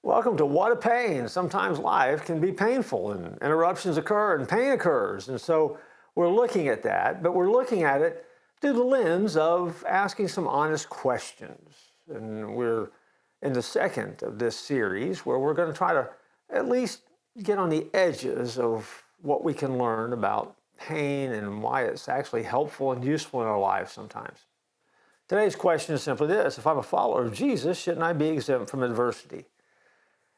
Welcome to What a Pain. Sometimes life can be painful and interruptions occur and pain occurs. And so we're looking at that, but we're looking at it through the lens of asking some honest questions. And we're in the second of this series where we're going to try to at least get on the edges of what we can learn about pain and why it's actually helpful and useful in our lives sometimes. Today's question is simply this: if I'm a follower of Jesus, shouldn't I be exempt from adversity?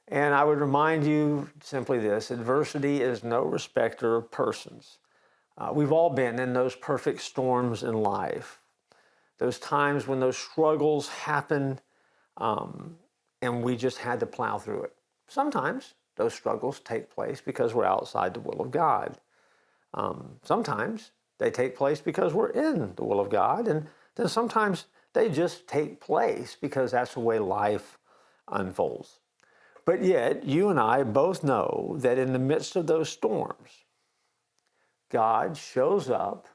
And I would remind you simply this: adversity is no respecter of persons. We've all been in those perfect storms in life, those times when those struggles happen, and we just had to plow through it. Sometimes those struggles take place because we're outside the will of God. Sometimes they take place because we're in the will of God, and then sometimes they just take place because that's the way life unfolds. But yet, you and I both know that in the midst of those storms, God shows up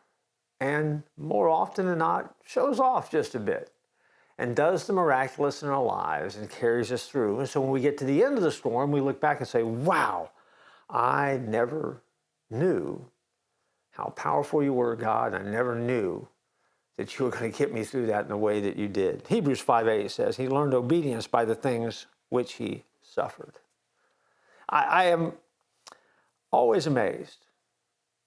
and more often than not shows off just a bit and does the miraculous in our lives and carries us through. And so when we get to the end of the storm, we look back and say, wow, I never knew how powerful you were, God. I never knew that you were going to get me through that in the way that you did. Hebrews 5:8 says, he learned obedience by the things which he suffered. I am always amazed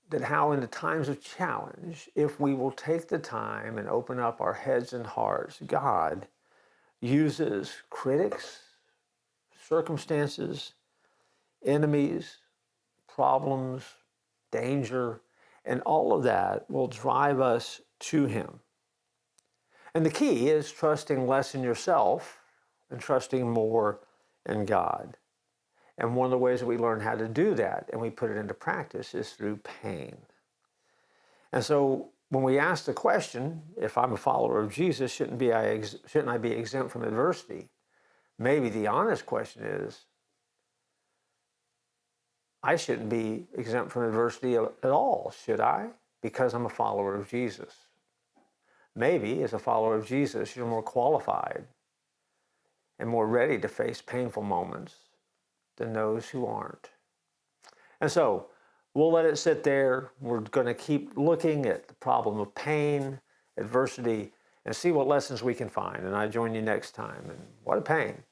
that how in the times of challenge, if we will take the time and open up our heads and hearts, God uses critics, circumstances, enemies, problems, danger, and all of that will drive us to him. And the key is trusting less in yourself and trusting more in God. And one of the ways that we learn how to do that and we put it into practice is through pain. And so when we ask the question, if I'm a follower of Jesus, shouldn't I be exempt from adversity? Maybe the honest question is, I shouldn't be exempt from adversity at all, should I? Because I'm a follower of Jesus. Maybe as a follower of Jesus, you're more qualified and more ready to face painful moments than those who aren't. And so we'll let it sit there. We're going to keep looking at the problem of pain, adversity, and see what lessons we can find. And I join you next time. And what a pain.